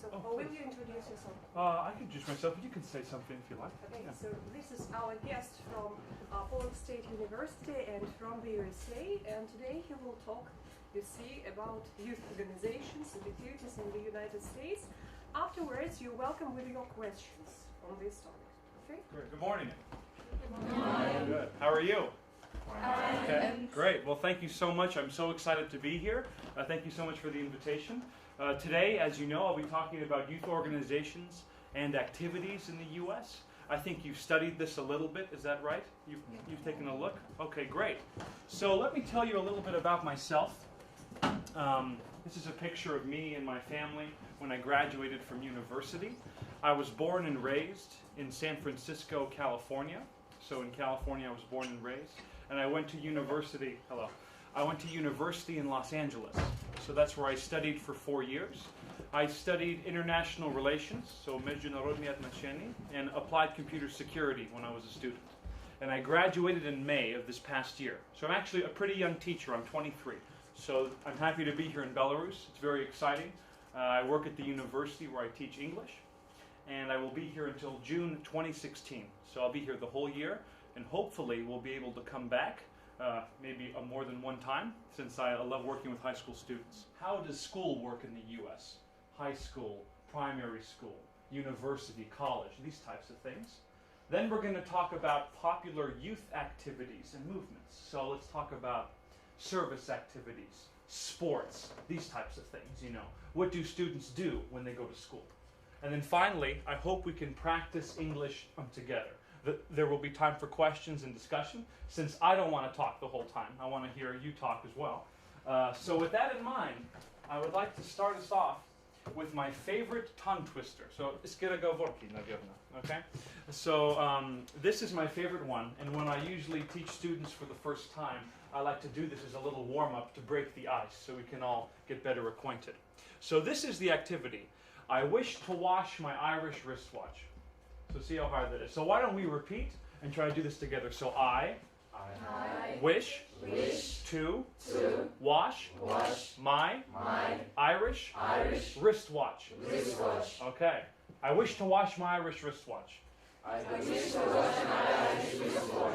So, Oh, or will please. you introduce yourself? I can introduce myself, but you can say something if you like. Okay, Yeah. so this is our guest from Poland State University and from the USA, and today he will talk, you see, about youth organizations and activities in the United States. Afterwards, you're welcome with your questions on this topic. Okay? Great. Good morning. Good morning. Good. How are you? Okay. Great. Well, thank you so much. I'm so excited to be here. Thank you so much for the invitation. Today, as you know, I'll be talking about youth organizations and activities in the U.S. I think you've studied this a little bit. Is that right? You've taken a look? Okay, great. So let me tell you a little bit about myself. This is a picture of me and my family when I graduated from university. I was born and raised in San Francisco, California. So in California, I was born and raised. And I went to university, I went to university in Los Angeles. So that's where I studied for 4 years. I studied international relations, so международные отношения, and applied computer security when I was a student. And I graduated in May of this past year. So I'm actually a pretty young teacher. I'm 23. So I'm happy to be here in Belarus. It's very exciting. I work at the university where I teach English. And I will be here until June 2016. So I'll be here the whole year. And hopefully we'll be able to come back maybe more than one time, since I love working with high school students. How does school work in the U.S.? High school, primary school, university, college, these types of things. Then we're going to talk about popular youth activities and movements. So let's talk about service activities, sports, these types of things, you know. What do students do when they go to school? And then finally, I hope we can practice English together. There will be time for questions and discussion, since I don't want to talk the whole time. I want to hear you talk as well. So with that in mind, I would like to start us off with my favorite tongue twister. So, okay? So this is my favorite one, and when I usually teach students for the first time, I like to do this as a little warm-up to break the ice so we can all get better acquainted. So this is the activity. I wish to wash my Irish wristwatch. So see how hard that is. So why don't we repeat and try to do this together. So I wish to wash my Irish wristwatch. Okay. I wish to wash my Irish wristwatch.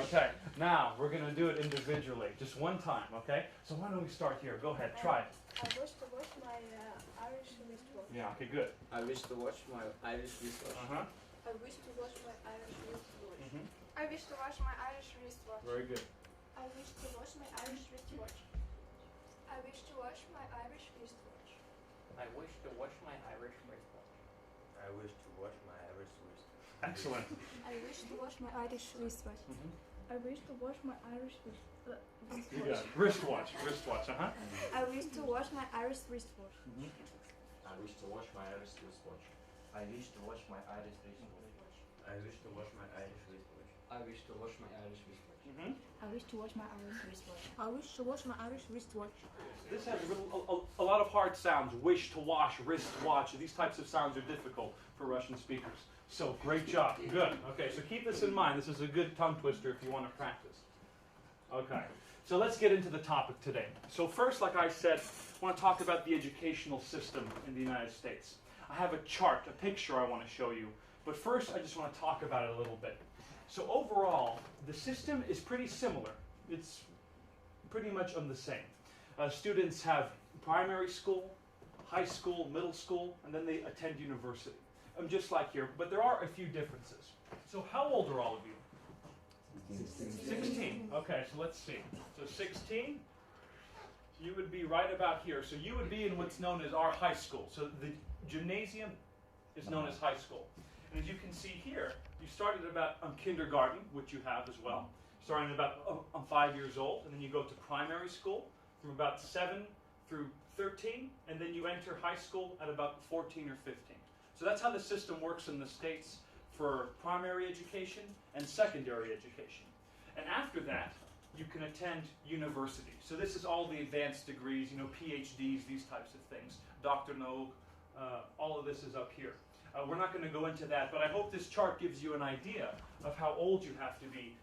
Okay. Now we're going to do it individually, just one time. Okay. So why don't we start here? Go ahead. Try it. I wish to wash my Irish wristwatch. Yeah. Okay. Good. I wish to wash my Irish wristwatch. I wish to wash my Irish wristwatch. I wish to wash my Irish wristwatch. Very good. I wish to wash my Irish wristwatch. I wish to wash my Irish wristwatch. I wish to wash my Irish wristwatch. I wish to wash my Irish wristwatch. Excellent. I wish to wash my Irish wristwatch. I wish to wash my Irish wristwatch. You got it. Wristwatch. Wristwatch. I wish to wash my Irish wristwatch. I wish to wash my Irish wristwatch. I wish to wash my Irish wristwatch. I wish to wash my Irish wristwatch. I wish to wash my Irish wristwatch. I wish to wash my Irish wristwatch. I wish to wash my Irish wristwatch. This has a lot of hard sounds. Wish to wash, wristwatch. These types of sounds are difficult for Russian speakers. So great job. Good. Okay, so keep this in mind. This is a good tongue twister if you want to practice. Okay, so let's get into the topic today. So first, like I said, I want to talk about the educational system in the United States. I have a chart, a picture I want to show you. But first, I just want to talk about it a little bit. So overall, the system is pretty similar. It's pretty much the same. Students have primary school, high school, middle school, and then they attend university. Just like here, but there are a few differences. So how old are all of you? 16. Okay, so let's see. So 16, you would be right about here. So you would be in what's known as our high school. So the gymnasium is known as high school. And as you can see here, you started about kindergarten, which you have as well, starting about 5 years old, and then you go to primary school from about 7 through 13, and then you enter high school at about 14 or 15. So that's how the system works in the States for primary education and secondary education. And after that, you can attend university. So this is all the advanced degrees, you know, PhDs, these types of things. Dr. No, all of this is up here. We're not going to go into that, but I hope this chart gives you an idea of how old you have to be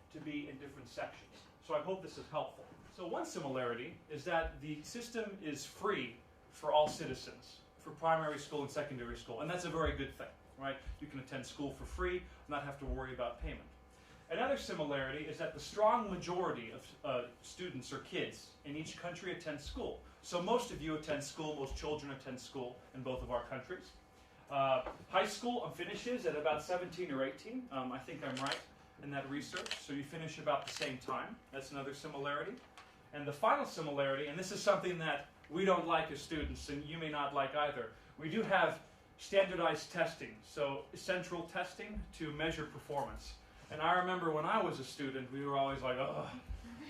in different sections. So I hope this is helpful. So one similarity is that the system is free for all citizens, for primary school and secondary school, and that's a very good thing, right? You can attend school for free, not have to worry about payment. Another similarity is that the strong majority of students or kids in each country attend school. So most of you attend school, most children attend school in both of our countries. High school finishes at about 17 or 18. I think I'm right in that research. So you finish about the same time. That's another similarity. And the final similarity, and this is something that we don't like as students, and you may not like either, we do have standardized testing, so central testing to measure performance. And I remember when I was a student, we were always like, oh,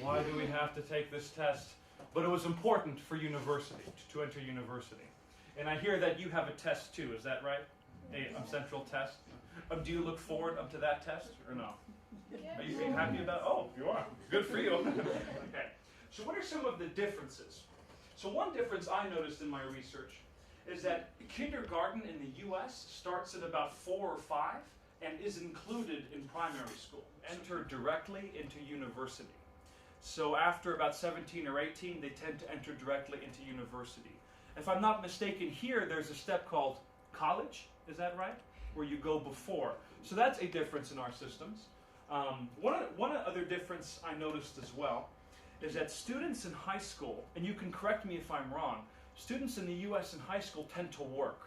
why do we have to take this test? But it was important for university, to enter university. And I hear that you have a test too, is that right? A central test? Do you look forward to that test, or no? Are you happy about it? Oh, you are. Good for you. Okay. So what are some of the differences? So one difference I noticed in my research is that kindergarten in the U.S. starts at about 4 or 5 and is included in primary school, enter directly into university. So after about 17 or 18, they tend to enter directly into university. If I'm not mistaken, here there's a step called college, is that right? Where you go before. So that's a difference in our systems. One other difference I noticed as well is that students in high school, and you can correct me if I'm wrong, students in the U.S. in high school tend to work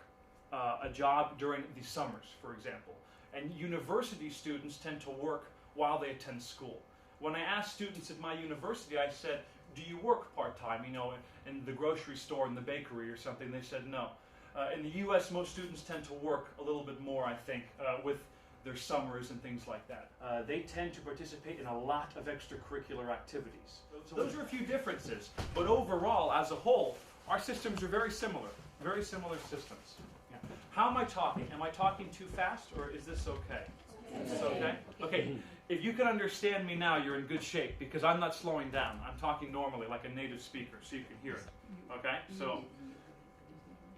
a job during the summers, for example. And university students tend to work while they attend school. When I asked students at my university, I said, do you work part-time, in the grocery store, in the bakery or something? They said no. In the U.S., most students tend to work a little bit more, I think, with their summers and things like that. They tend to participate in a lot of extracurricular activities. So those are a few differences. But overall, as a whole, our systems are very similar systems. Yeah. How am I talking? Am I talking too fast, or is this okay? It's okay? Okay, if you can understand me now, you're in good shape, because I'm not slowing down. I'm talking normally, like a native speaker, so you can hear it. Okay? So,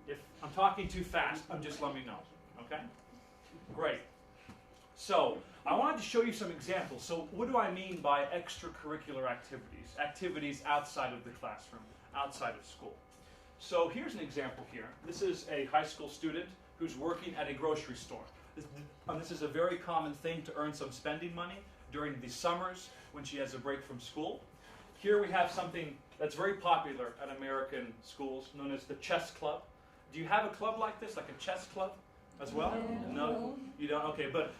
if I'm talking too fast, just let me know. Okay? Great. So, I wanted to show you some examples. So, what do I mean by extracurricular activities? Activities outside of the classroom, outside of school. So, here's an example here. This is a high school student who's working at a grocery store. This is a very common thing to earn some spending money during the summers when she has a break from school. Here we have something that's very popular at American schools known as the chess club. Do you have a club like this, like a chess club as well? No? You don't? Okay, but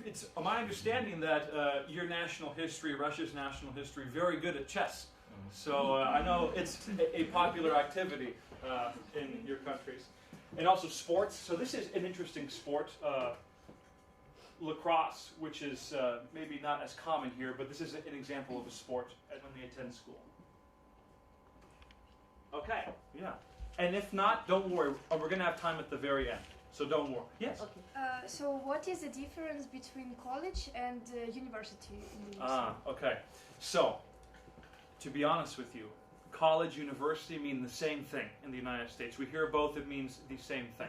it's my understanding that your national history, Russia's national history, very good at chess. So I know it's a popular activity in your countries. And also sports. So this is an interesting sport, lacrosse, which is maybe not as common here, but this is an example of a sport when they attend school. Okay, yeah. And if not, don't worry. We're going to have time at the very end, so don't worry. Yes? Okay. So what is the difference between college and university in the USA? Okay. So, to be honest with you, college, university mean the same thing in the United States. We hear both, it means the same thing.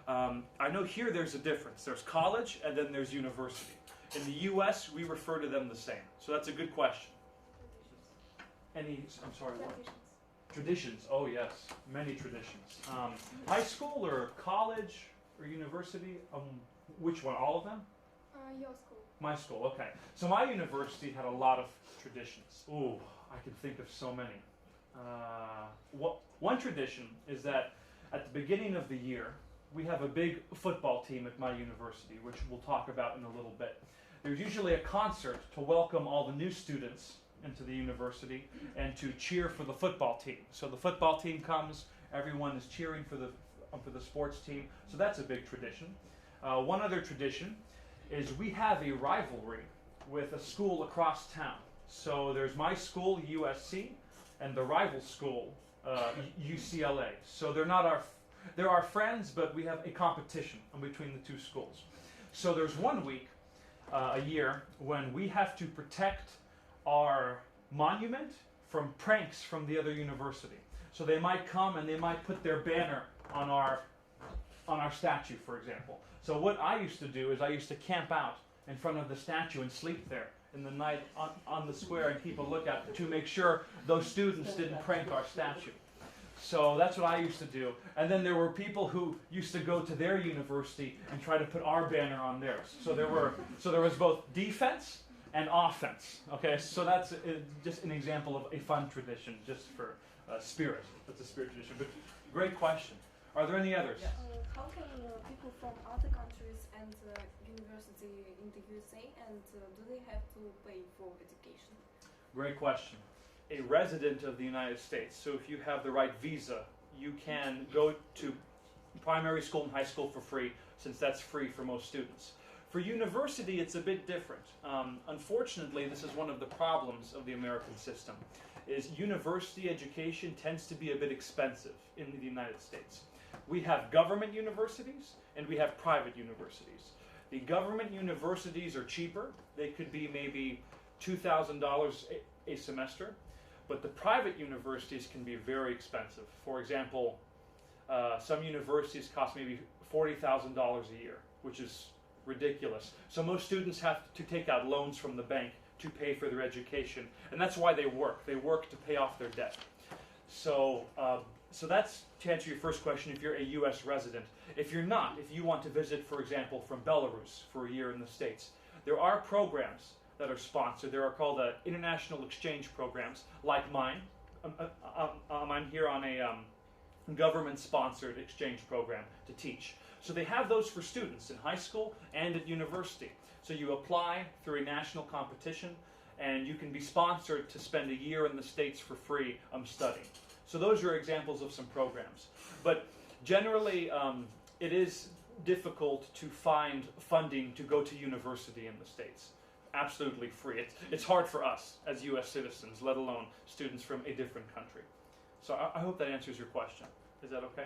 I know here there's a difference. There's college and then there's university. In the U.S., we refer to them the same. So that's a good question. I'm sorry, what? Traditions. Oh, yes. Many traditions. High school or college or university? Which one? All of them? Your school. My school, okay. So my university had a lot of traditions. Ooh, I can think of so many. One tradition is that at the beginning of the year, we have a big football team at my university, which we'll talk about in a little bit. There's usually a concert to welcome all the new students into the university and to cheer for the football team. So the football team comes, everyone is cheering for the sports team. So that's a big tradition. One other tradition is we have a rivalry with a school across town. So there's my school, USC, and the rival school, UCLA. So they're our friends, but we have a competition between the two schools. So there's 1 week a year when we have to protect our monument from pranks from the other university. So they might come and they might put their banner on our statue, for example. So what I used to do is I used to camp out in front of the statue and sleep there in the night on the square and keep a lookout to make sure those students didn't prank our statue. So that's what I used to do. And then there were people who used to go to their university and try to put our banner on theirs. So there was both defense and offense. Okay, so that's just an example of a fun tradition, just for spirit. That's a spirit tradition. But great question. Are there any others? How can people from other countries and university in the USA and do they have to pay for education? Great question. A resident of the United States. So if you have the right visa, you can go to primary school and high school for free, since that's free for most students. For university, it's a bit different. Unfortunately, this is one of the problems of the American system, is university education tends to be a bit expensive in the United States. We have government universities and we have private universities. The government universities are cheaper. They could be maybe $2,000 a semester, but the private universities can be very expensive. For example, some universities cost maybe $40,000 a year, which is ridiculous. So most students have to take out loans from the bank to pay for their education, and that's why they work. They work to pay off their debt. So that's to answer your first question, if you're a U.S. resident. If you're not, if you want to visit, for example, from Belarus for a year in the States, there are programs that are sponsored. There are called international exchange programs, like mine. I'm here on a government-sponsored exchange program to teach. So they have those for students in high school and at university. So you apply through a national competition, and you can be sponsored to spend a year in the States for free studying. So those are examples of some programs. But generally, it is difficult to find funding to go to university in the States. Absolutely free. It's hard for us as U.S. citizens, let alone students from a different country. So I hope that answers your question. Is that okay?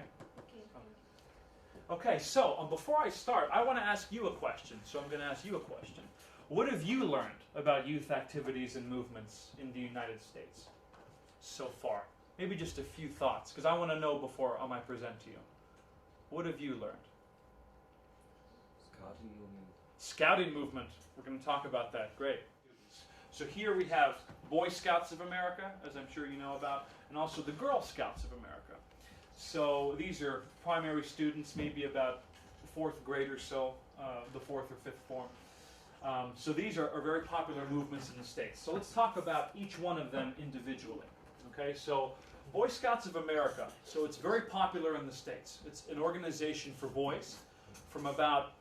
Okay, so before I start, I want to ask you a question. So I'm going to ask you a question. What have you learned about youth activities and movements in the United States so far? Maybe just a few thoughts, because I want to know before I might present to you. What have you learned? Scouting movement. Scouting movement. We're going to talk about that. Great. So here we have Boy Scouts of America, as I'm sure you know about, and also the Girl Scouts of America. So these are primary students, maybe about 4th grade or so, the 4th or 5th form. So these are very popular movements in the States. So let's talk about each one of them individually. Okay, so Boy Scouts of America. So it's very popular in the States. It's an organization for boys from about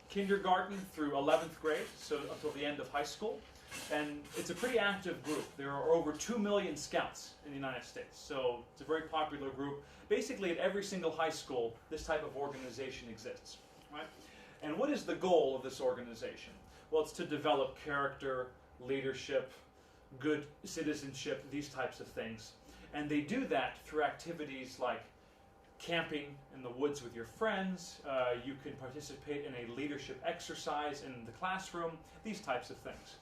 kindergarten through 11th grade, so until the end of high school. And it's a pretty active group. There are over 2 million scouts in the United States. So it's a very popular group. Basically, at every single high school, this type of organization exists. Right? And what is the goal of this organization? Well, it's to develop character, leadership, good citizenship, these types of things. And they do that through activities like camping in the woods with your friends. You can participate in a leadership exercise in the classroom, these types of things.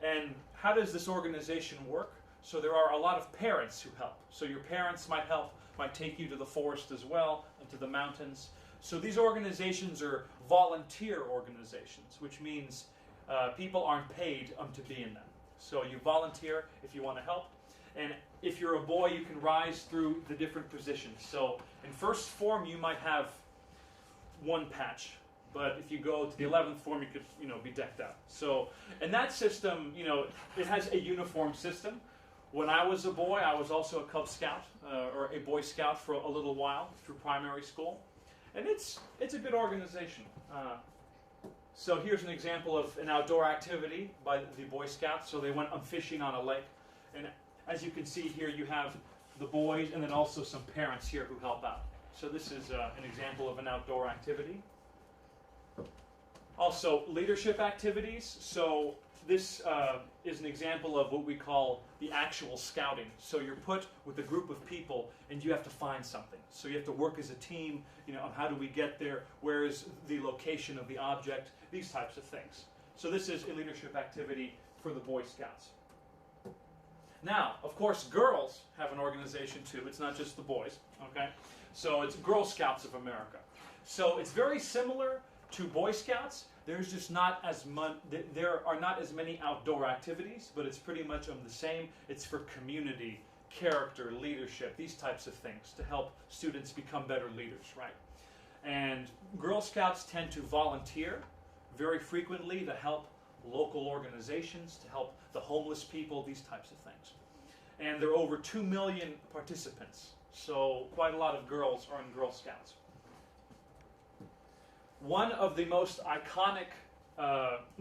And how does this organization work? So there are a lot of parents who help. So your parents might help, might take you to the forest as well, and to the mountains. So these organizations are volunteer organizations, which means people aren't paid to be in them. So you volunteer if you want to help. And if you're a boy, you can rise through the different positions. So in first form, you might have one patch. But if you go to the 11th form, you could, be decked out. So, and that system, it has a uniform system. When I was a boy, I was also a Cub Scout or a Boy Scout for a little while through primary school, and it's a good organization. So here's an example of an outdoor activity by the Boy Scouts. So they went fishing on a lake, and as you can see here, you have the boys and then also some parents here who help out. So this is an example of an outdoor activity. Also, leadership activities. So this is an example of what we call the actual scouting. So you're put with a group of people and you have to find something. So you have to work as a team, how do we get there? Where is the location of the object? These types of things. So this is a leadership activity for the Boy Scouts. Now, of course, girls have an organization too. It's not just the boys, okay? So it's Girl Scouts of America. So it's very similar to Boy Scouts. There's just not as much. There are not as many outdoor activities, but it's pretty much the same. It's for community character, leadership, these types of things to help students become better leaders, right? And Girl Scouts tend to volunteer very frequently to help local organizations, to help the homeless people, these types of things. And there are over 2 million participants, so quite a lot of girls are in Girl Scouts. One of the most iconic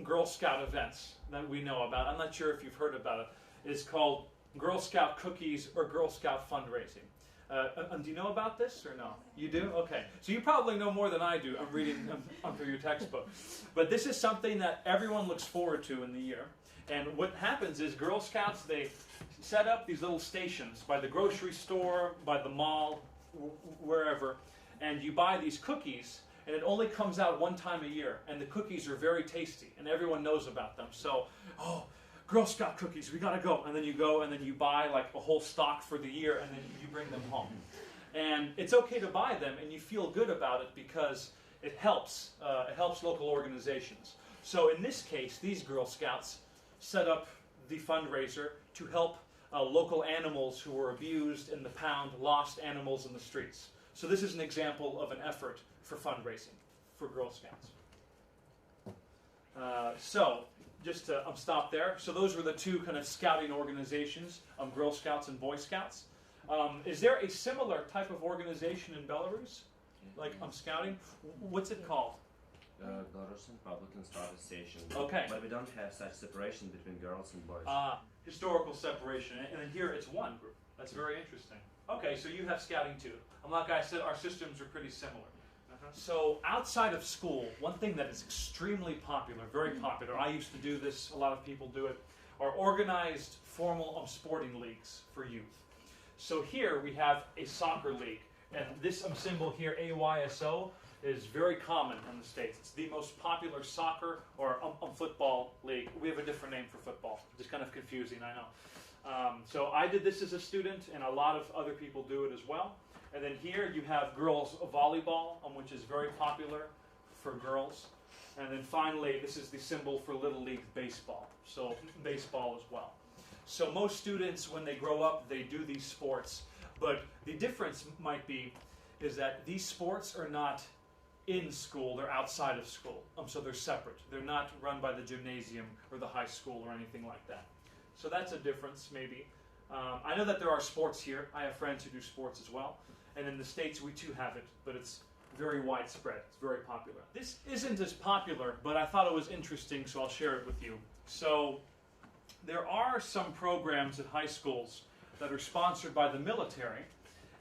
Girl Scout events that we know about, I'm not sure if you've heard about it, is called Girl Scout Cookies or Girl Scout Fundraising. Do you know about this or no? You do? Okay. So you probably know more than I do. I'm reading through your textbook. But this is something that everyone looks forward to in the year. And what happens is Girl Scouts, they set up these little stations by the grocery store, by the mall, wherever, and you buy these cookies, and it only comes out one time a year, and the cookies are very tasty, and everyone knows about them. So, oh, Girl Scout cookies, we gotta go. And then you go and then you buy like a whole stock for the year and then you bring them home. And it's okay to buy them and you feel good about it because it helps local organizations. So in this case, these Girl Scouts set up the fundraiser to help local animals who were abused in the pound, lost animals in the streets. So this is an example of an effort for fundraising for Girl Scouts. Just to stop there. So those were the two kind of scouting organizations, Girl Scouts and Boy Scouts. Is there a similar type of organization in Belarus, like scouting? What's it called? Belarusian Republican Scout Association. Okay. But we don't have such separation between girls and boys. Historical separation. And then here it's one group. That's very interesting. Okay, so you have scouting too. And like I said, our systems are pretty similar. So outside of school, one thing that is extremely popular, very popular, I used to do this, a lot of people do it, are organized formal sporting leagues for youth. So here we have a soccer league, and this symbol here, AYSO, is very common in the States. It's the most popular soccer or football league. We have a different name for football. It's kind of confusing, I know. So I did this as a student, and a lot of other people do it as well. And then here you have girls volleyball, which is very popular for girls. And then finally, this is the symbol for Little League baseball. So baseball as well. So most students, when they grow up, they do these sports. But the difference might be is that these sports are not in school, they're outside of school. So they're separate. They're not run by the gymnasium or the high school or anything like that. So that's a difference, maybe. I know that there are sports here. I have friends who do sports as well. And in the States, we too have it, but it's very widespread. It's very popular. This isn't as popular, but I thought it was interesting, so I'll share it with you. So there are some programs at high schools that are sponsored by the military,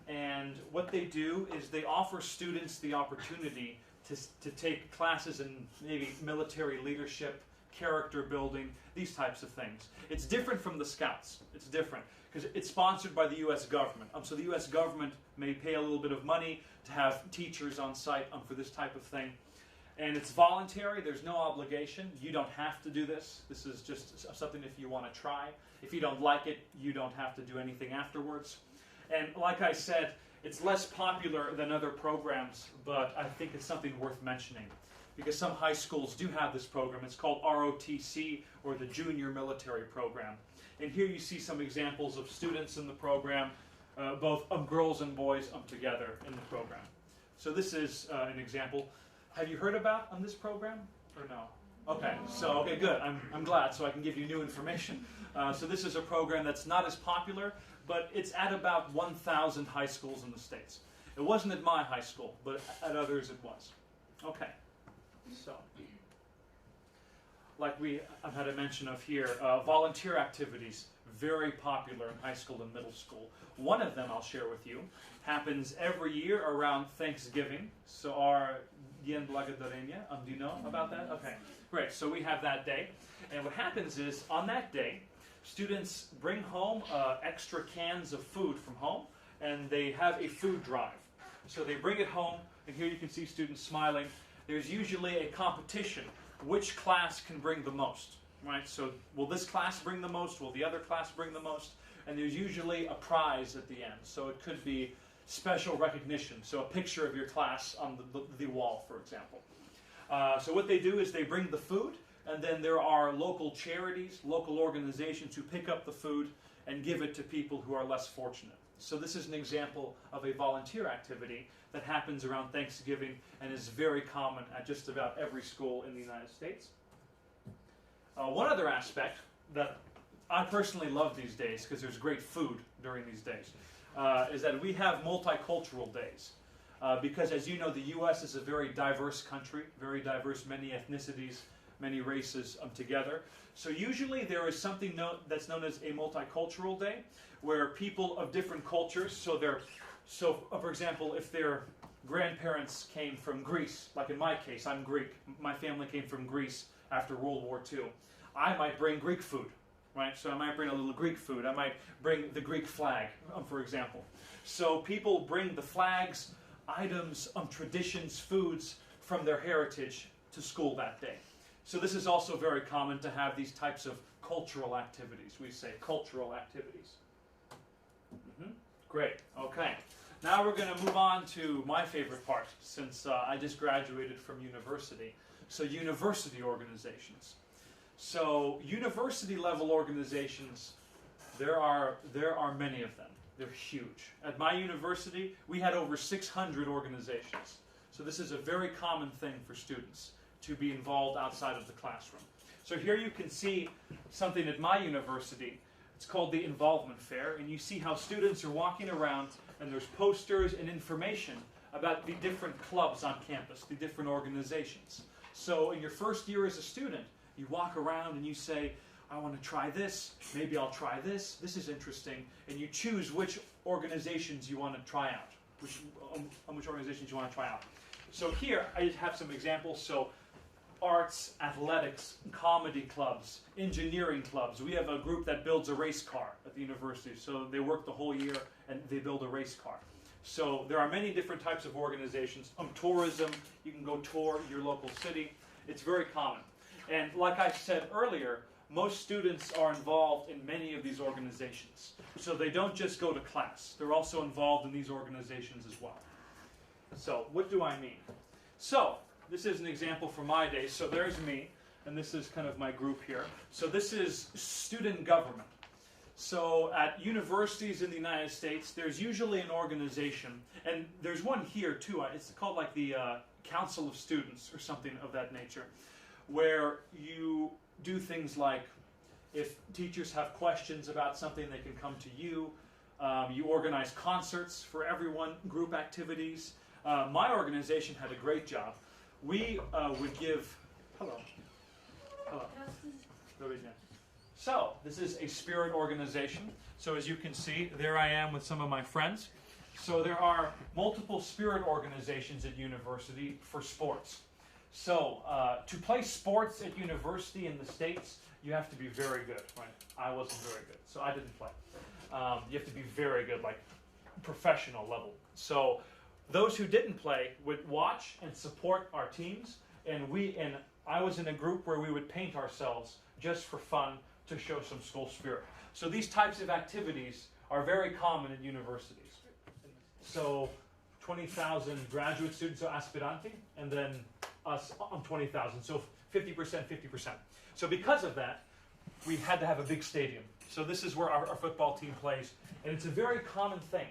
and what they do is they offer students the opportunity to take classes in maybe military leadership, character building, these types of things. It's different from the Scouts. It's different because it's sponsored by the U.S. government. So the U.S. government may pay a little bit of money to have teachers on site for this type of thing. And it's voluntary. There's no obligation. You don't have to do this. This is just something if you want to try. If you don't like it, you don't have to do anything afterwards. And like I said, it's less popular than other programs, but I think it's something worth mentioning, because some high schools do have this program. It's called ROTC, or the Junior Military Program. And here you see some examples of students in the program, both girls and boys together in the program. So this is an example. Have you heard about this program or no? Okay, so good. I'm glad, so I can give you new information. So this is a program that's not as popular, but it's at about 1,000 high schools in the States. It wasn't at my high school, but at others it was. Okay. So, like I've had a mention of here, volunteer activities, very popular in high school and middle school. One of them I'll share with you happens every year around Thanksgiving. So our Dien Благодарения, do you know about that? Okay, great. So we have that day. And what happens is, on that day, students bring home extra cans of food from home, and they have a food drive. So they bring it home, and here you can see students smiling. There's usually a competition. Which class can bring the most, right? So will this class bring the most? Will the other class bring the most? And there's usually a prize at the end. So it could be special recognition. So a picture of your class on the wall, for example. So what they do is they bring the food, and then there are local charities, local organizations who pick up the food and give it to people who are less fortunate. So this is an example of a volunteer activity that happens around Thanksgiving and is very common at just about every school in the United States. One other aspect that I personally love these days, because there's great food during these days, is that we have multicultural days. Because as you know, the U.S. is a very diverse country, very diverse, many ethnicities, many races together. So usually there is something that's known as a multicultural day, where people of different cultures, for example, if their grandparents came from Greece, like in my case, I'm Greek, my family came from Greece after World War II, I might bring Greek food, right? So I might bring a little Greek food. I might bring the Greek flag, for example. So people bring the flags, items, traditions, foods from their heritage to school that day. So this is also very common to have these types of cultural activities. We say cultural activities. Great. Okay. Now we're going to move on to my favorite part, since I just graduated from university. So university organizations. So university level organizations, there are many of them. They're huge. At my university, we had over 600 organizations. So this is a very common thing for students to be involved outside of the classroom. So here you can see something at my university. It's called the Involvement Fair, and you see how students are walking around, and there's posters and information about the different clubs on campus, the different organizations. So in your first year as a student, you walk around and you say, I want to try this, maybe I'll try this, this is interesting, and you choose which organizations you want to try out, which organizations you want to try out. So here I have some examples. So arts, athletics, comedy clubs, engineering clubs. We have a group that builds a race car at the university. So they work the whole year and they build a race car. So there are many different types of organizations. Tourism, you can go tour your local city. It's very common. And like I said earlier, most students are involved in many of these organizations. So they don't just go to class. They're also involved in these organizations as well. So what do I mean? So this is an example from my days. So there's me, and this is kind of my group here. So this is student government. So at universities in the United States, there's usually an organization, and there's one here too. It's called like the Council of Students or something of that nature, where you do things like if teachers have questions about something, they can come to you. You organize concerts for everyone, group activities. My organization had a great job. We would give... Hello. So, this is a spirit organization. So as you can see, there I am with some of my friends. So there are multiple spirit organizations at university for sports. So, to play sports at university in the States, you have to be very good, right? I wasn't very good, so I didn't play. You have to be very good, like professional level. So, those who didn't play would watch and support our teams, and I was in a group where we would paint ourselves just for fun to show some school spirit. So these types of activities are very common at universities. So 20,000 graduate students, so aspiranti, and then us on 20,000, so 50%, 50%. So because of that, we had to have a big stadium. So this is where our football team plays, and it's a very common thing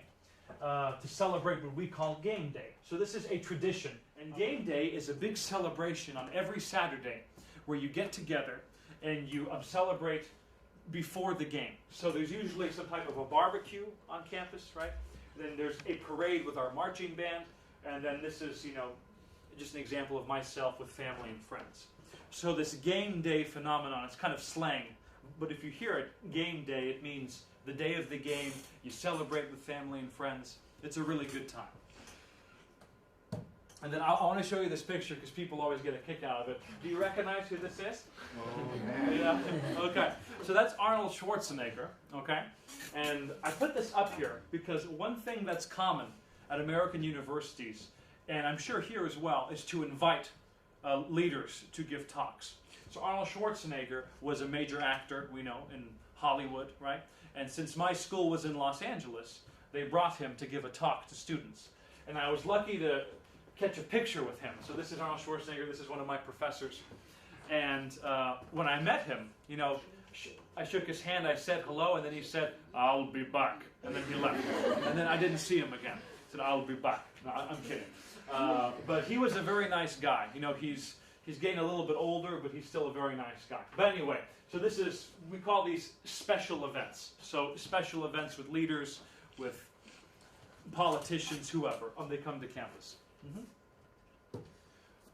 to celebrate what we call game day. So this is a tradition, and game day is a big celebration on every Saturday where you get together and you celebrate before the game. So there's usually some type of a barbecue on campus, right? Then there's a parade with our marching band, and then this is, just an example of myself with family and friends. So this game day phenomenon, it's kind of slang, but if you hear it, game day, it means the day of the game, you celebrate with family and friends. It's a really good time. And then I want to show you this picture because people always get a kick out of it. Do you recognize who this is? Oh, yeah. Okay. So that's Arnold Schwarzenegger. Okay. And I put this up here because one thing that's common at American universities, and I'm sure here as well, is to invite leaders to give talks. So Arnold Schwarzenegger was a major actor, we know, in Hollywood, right? And since my school was in Los Angeles, they brought him to give a talk to students. And I was lucky to catch a picture with him. So this is Arnold Schwarzenegger. This is one of my professors. And when I met him, I shook his hand, I said hello, and then he said, "I'll be back." And then he left. And then I didn't see him again. He said, "I'll be back." No, I'm kidding. But he was a very nice guy. You know, he's getting a little bit older, but he's still a very nice guy. But anyway, so we call these special events. So special events with leaders, with politicians, whoever, they come to campus.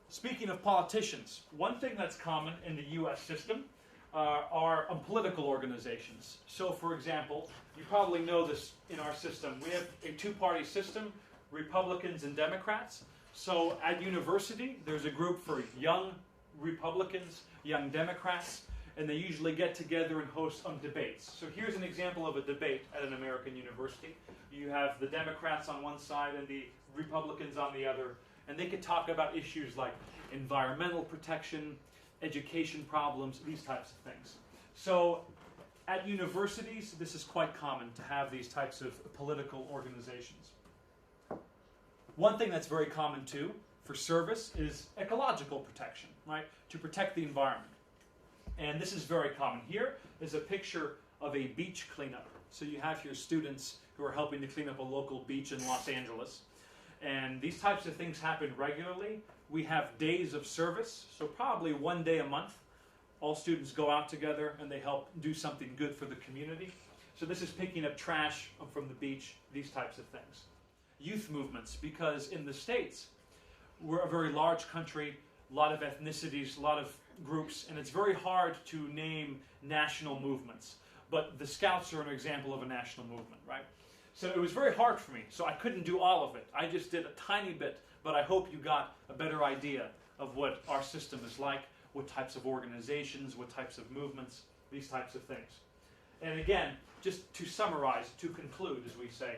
Speaking of politicians, one thing that's common in the U.S. system are political organizations. So, for example, you probably know this in our system. We have a two-party system, Republicans and Democrats. So at university, there's a group for young Republicans, young Democrats, and they usually get together and host debates. So here's an example of a debate at an American university. You have the Democrats on one side and the Republicans on the other, and they could talk about issues like environmental protection, education problems, these types of things. So at universities, this is quite common to have these types of political organizations. One thing that's very common too for service is ecological protection, right? To protect the environment. And this is very common. Here is a picture of a beach cleanup. So you have here students who are helping to clean up a local beach in Los Angeles. And these types of things happen regularly. We have days of service, so probably one day a month. All students go out together and they help do something good for the community. So this is picking up trash from the beach, these types of things. Youth movements, because in the States, we're a very large country, a lot of ethnicities, a lot of groups, and it's very hard to name national movements. But the Scouts are an example of a national movement, right? So it was very hard for me, so I couldn't do all of it. I just did a tiny bit, but I hope you got a better idea of what our system is like, what types of organizations, what types of movements, these types of things. And again, just to summarize, to conclude, as we say,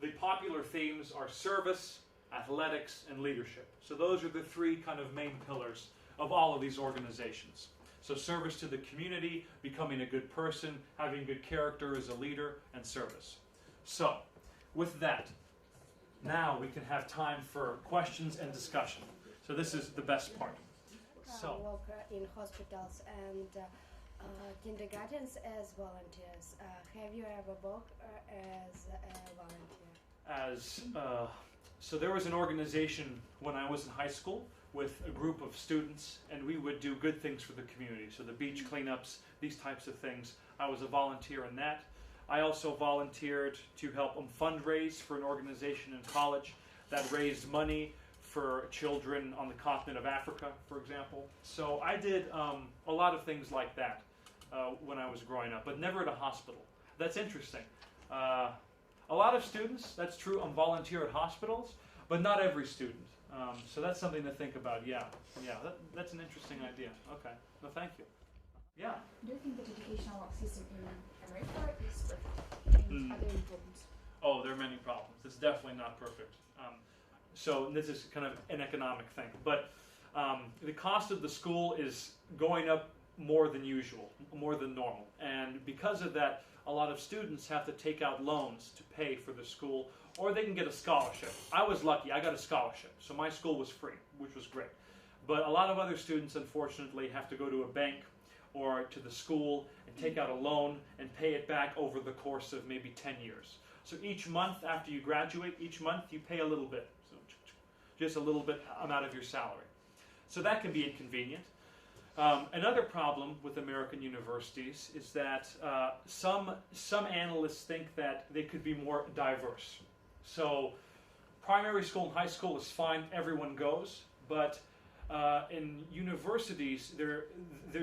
the popular themes are service, athletics, and leadership. So those are the three kind of main pillars of all of these organizations. So service to the community, becoming a good person, having good character as a leader, and service. So, with that, now we can have time for questions and discussion. So this is the best part. I work in hospitals and kindergartens as volunteers. Have you ever worked as a volunteer? So there was an organization when I was in high school with a group of students, and we would do good things for the community. So the beach cleanups, these types of things. I was a volunteer in that. I also volunteered to help them fundraise for an organization in college that raised money for children on the continent of Africa, for example. So I did a lot of things like that when I was growing up, but never at a hospital. That's interesting. A lot of students, that's true, volunteer at hospitals, but not every student. So that's something to think about. Yeah, that's an interesting idea. Okay, no, thank you. Yeah. Do you think that educational system in America is perfect? And are there any problems? Oh, there are many problems. It's definitely not perfect. So this is kind of an economic thing. But the cost of the school is going up more than usual, more than normal. And because of that, a lot of students have to take out loans to pay for the school, or they can get a scholarship. I was lucky. I got a scholarship. So my school was free, which was great. But a lot of other students, unfortunately, have to go to a bank or to the school and take out a loan and pay it back over the course of maybe 10 years. So each month after you graduate, each month you pay a little bit. So just a little bit amount of your salary. So that can be inconvenient. Another problem with American universities is that some analysts think that they could be more diverse. So primary school and high school is fine, everyone goes, but in universities there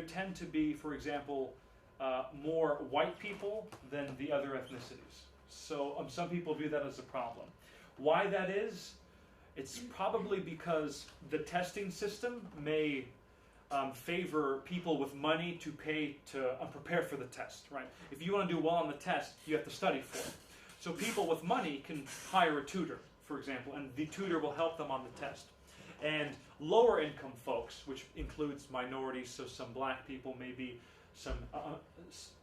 tend to be, for example, more white people than the other ethnicities. So some people view that as a problem. Why that is? It's probably because the testing system may favor people with money to pay to prepare for the test, right? If you want to do well on the test, you have to study for it. So people with money can hire a tutor, for example, and the tutor will help them on the test. And lower income folks, which includes minorities, so some black people, maybe some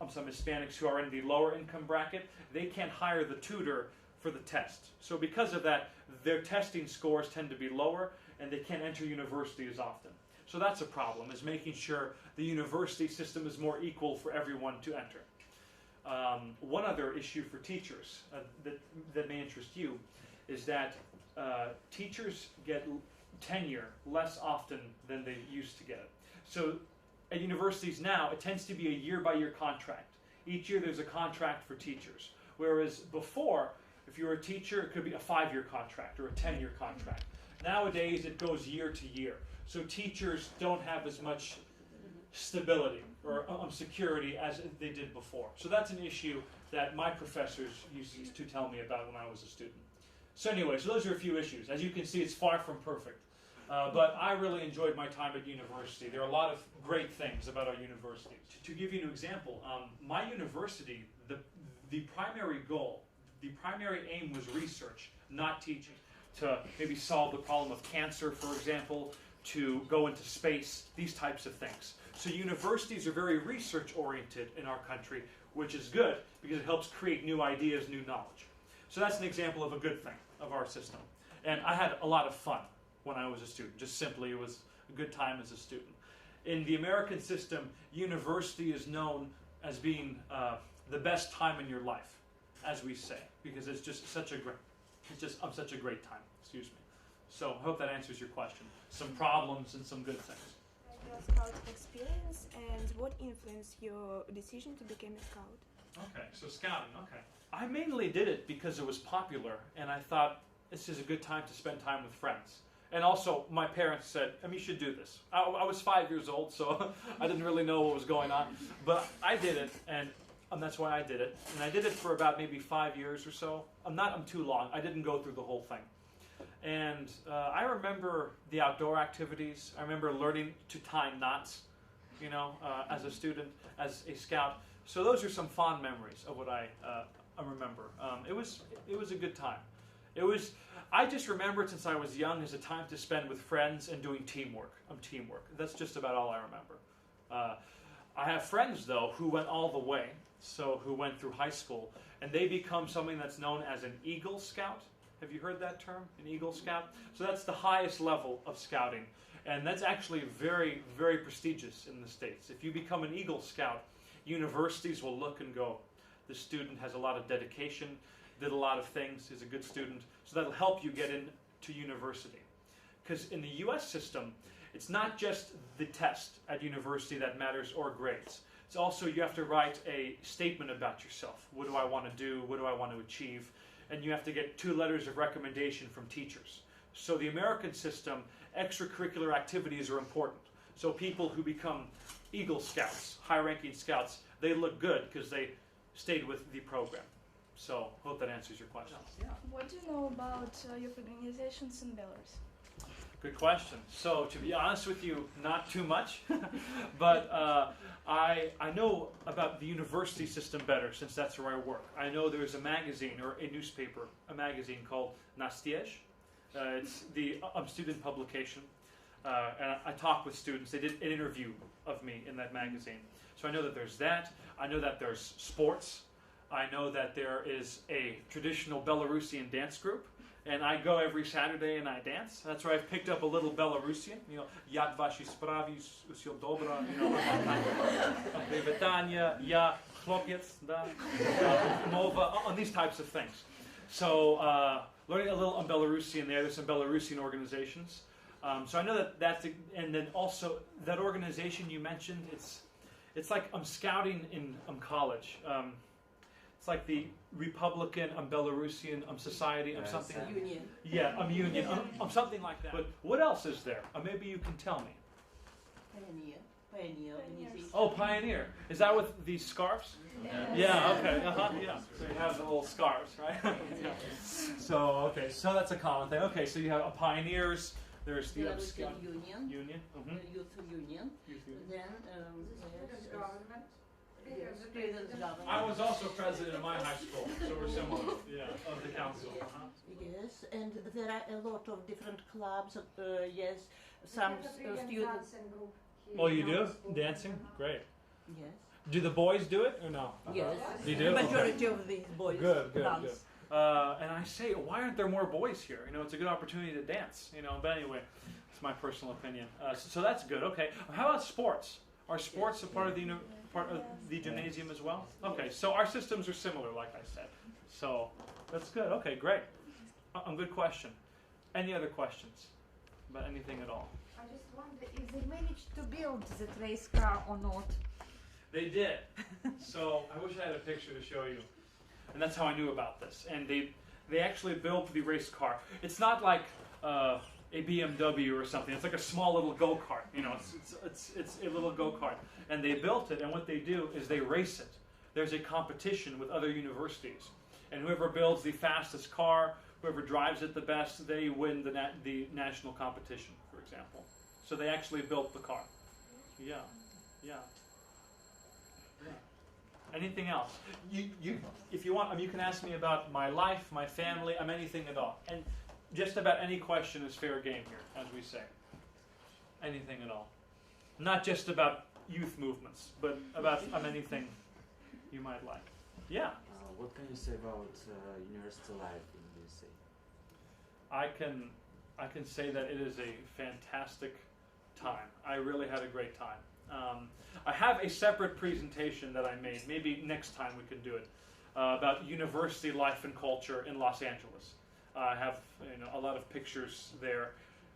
Hispanics who are in the lower income bracket, they can't hire the tutor for the test. So because of that, their testing scores tend to be lower, and they can't enter university as often. So that's a problem, is making sure the university system is more equal for everyone to enter. One other issue for teachers that may interest you is that teachers get tenure less often than they used to get it. So at universities now, it tends to be a year-by-year contract. Each year there's a contract for teachers. Whereas before, if you were a teacher, it could be a 5-year contract or a 10-year contract. Nowadays, it goes year to year. So teachers don't have as much stability or security as they did before. So that's an issue that my professors used to tell me about when I was a student. So anyway, so those are a few issues. As you can see, it's far from perfect. But I really enjoyed my time at university. There are a lot of great things about our university. To give you an example, my university, the primary goal, the primary aim was research, not teaching. To maybe solve the problem of cancer, for example, to go into space, these types of things. So universities are very research-oriented in our country, which is good because it helps create new ideas, new knowledge. So that's an example of a good thing of our system. And I had a lot of fun when I was a student. Just simply, it was a good time as a student. In the American system, university is known as being the best time in your life, as we say, because it's just such a great time. Excuse me. So I hope that answers your question. Some problems and some good things. Your scout experience and what influenced your decision to become a scout? Okay, so scouting, okay. I mainly did it because it was popular, and I thought this is a good time to spend time with friends. And also, my parents said, you should do this. I was 5 years old, so I didn't really know what was going on. But I did it, and that's why I did it. And I did it for about maybe 5 years or so. I'm too long. I didn't go through the whole thing. And I remember the outdoor activities. I remember learning to tie knots, as a student, as a scout. So those are some fond memories of what I remember. It was a good time. I just remember it since I was young as a time to spend with friends and doing teamwork. That's just about all I remember. I have friends, though, who went all the way, so who went through high school, and they become something that's known as an Eagle Scout. Have you heard that term, an Eagle Scout? So that's the highest level of scouting, and that's actually very, very prestigious in the States. If you become an Eagle Scout, universities will look and go, the student has a lot of dedication, did a lot of things, is a good student, so that'll help you get into university. Because in the U.S. system, it's not just the test at university that matters or grades. It's also you have to write a statement about yourself. What do I want to do? What do I want to achieve? And you have to get 2 letters of recommendation from teachers. So the American system, extracurricular activities are important. So people who become Eagle Scouts, high-ranking scouts, they look good because they stayed with the program. So, hope that answers your question. Yeah. What do you know about youth organizations in Belarus? Good question. So, to be honest with you, not too much. But I know about the university system better since that's where I work. I know there's a magazine or a newspaper, a magazine called Nastiej. It's the student publication. And I talk with students. They did an interview of me in that magazine. So I know that there's that. I know that there's sports. I know that there is a traditional Belarusian dance group, and I go every Saturday and I dance. That's where I've picked up a little Belarusian, Jak vaši spravi, usio dobra, Privetania, ja, chlopiec, da, mova, on these types of things. So learning a little on Belarusian there. There's some Belarusian organizations. So I know that that's, and then also that organization you mentioned, it's like scouting in college. It's like the Republican Belarusian society something. Union. Yeah, union, something like that. But what else is there? Maybe you can tell me. Pioneer organization. Oh, Pioneer. Is that with these scarves? Yeah, okay. Yeah. So you have the little scarves, right? Yeah. So, okay. So that's a common thing. Okay, so you have Pioneers. There's the Belarusian Union. Mm-hmm. Youth Union. Then Student government. student government. I was also president of my high school, so we're similar. Yeah, of the council. Yes, and there are a lot of different clubs. Yes, some students. Oh, you do? Dancing? Great. Yes. Do the boys do it or no? Yes. You do? Majority of these boys Good. dance. And I say, why aren't there more boys here? It's a good opportunity to dance. But anyway, It's my personal opinion. So that's good. Okay. How about sports? Are sports a part of the gymnasium as well? Okay. So our systems are similar, like I said. So that's good. Okay. Great. Good question. Any other questions about anything at all? I just wonder if they managed to build that race car or not. They did. So I wish I had a picture to show you. And that's how I knew about this. And they actually built the race car. It's not like a BMW or something. It's like a small little go-kart. You know, it's a little go-kart. And they built it, and what they do is they race it. There's a competition with other universities. And whoever builds the fastest car, whoever drives it the best, they win the national competition, for example. So they actually built the car. Yeah. Anything else? If you want, you can ask me about my life, my family, anything at all. And just about any question is fair game here, as we say. Anything at all. Not just about youth movements, but about anything you might like. Yeah? What can you say about university life in the USA? I can say that it is a fantastic time. I really had a great time. I have a separate presentation that I made. Maybe next time we can do it about university life and culture in Los Angeles. I have a lot of pictures there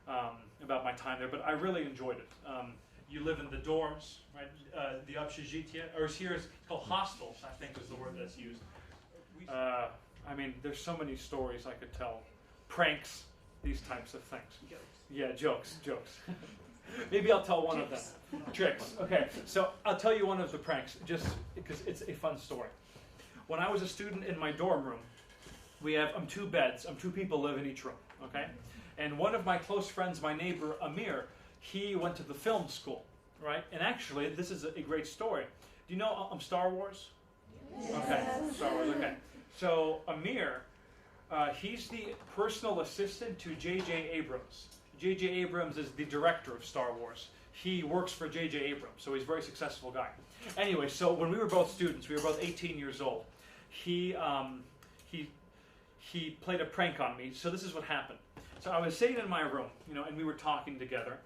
about my time there, but I really enjoyed it. You live in the dorms, right? The общежитие, or here it's called hostels, I think is the word that's used. There's so many stories I could tell. Pranks, these types of things. Yeah, jokes. Maybe I'll tell one of them. Tricks. Okay, so I'll tell you one of the pranks, just because it's a fun story. When I was a student in my dorm room, we have 2 beds. 2 people live in each room, okay? And one of my close friends, my neighbor, Amir, he went to the film school, right? And actually, this is a great story. Do you know Star Wars? Yes. Okay, Star Wars, okay. So Amir, he's the personal assistant to J.J. Abrams. J.J. Abrams is the director of Star Wars. He works for J.J. Abrams, so he's a very successful guy. Anyway, so when we were both students, we were both 18 years old, he played a prank on me. So this is what happened. So I was sitting in my room, and we were talking together,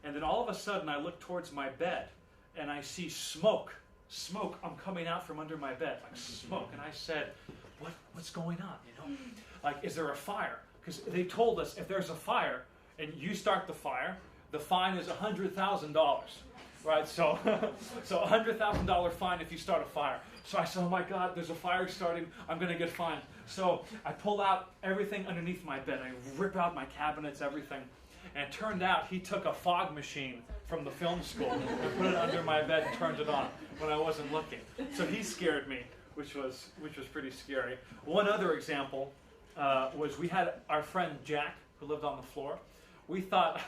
and then all of a sudden I look towards my bed, and I see smoke. I'm coming out from under my bed, like smoke. And I said, what's going on, Like, is there a fire? Because they told us if there's a fire, and you start the fire, the fine is $100,000, right? So $100,000 fine if you start a fire. So I said, oh my God, there's a fire starting. I'm going to get fined. So I pulled out everything underneath my bed. I rip out my cabinets, everything. And it turned out he took a fog machine from the film school and put it under my bed and turned it on when I wasn't looking. So he scared me, which was pretty scary. One other example was we had our friend Jack, who lived on the floor. We thought,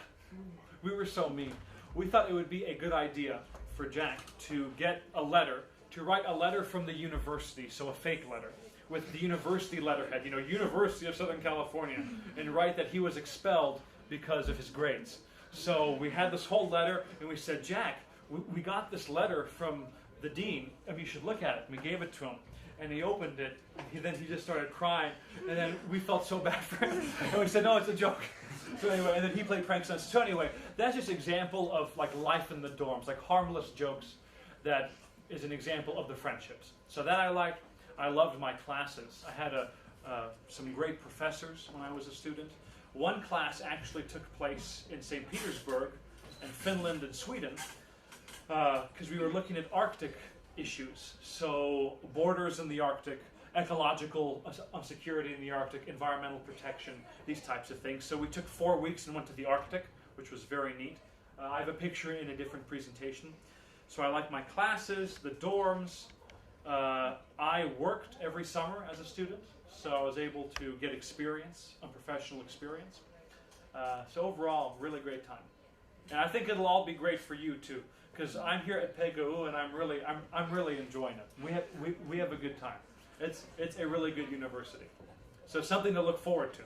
we were so mean, we thought it would be a good idea for Jack to write a letter from the university, so a fake letter, with the university letterhead, University of Southern California, and write that he was expelled because of his grades. So we had this whole letter, and we said, Jack, we got this letter from the dean, you should look at it. And we gave it to him. And he opened it, and then he just started crying, and then we felt so bad for him, and we said, no, it's a joke. So anyway, and then he played pranks on us. So anyway, that's just an example of like life in the dorms, like harmless jokes that is an example of the friendships. So that I liked. I loved my classes. I had some great professors when I was a student. One class actually took place in St. Petersburg and Finland and Sweden because we were looking at Arctic issues. So borders in the Arctic, ecological security in the Arctic, environmental protection, these types of things. So we took 4 weeks and went to the Arctic, which was very neat. I have a picture in a different presentation. So I like my classes, the dorms. I worked every summer as a student, so I was able to get experience, professional experience. So overall, really great time. And I think it'll all be great for you too, because I'm here at PGU and I'm really enjoying it. We have a good time. It's a really good university. So something to look forward to.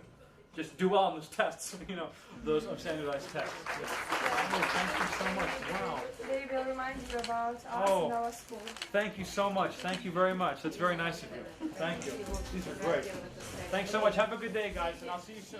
Just do well on those tests, those standardized tests. Yeah. Thank you so much. Wow. They will remind you about us and our school. Thank you so much. Thank you very much. That's very nice of you. Thank you. These are great. Thanks so much. Have a good day, guys, and I'll see you soon.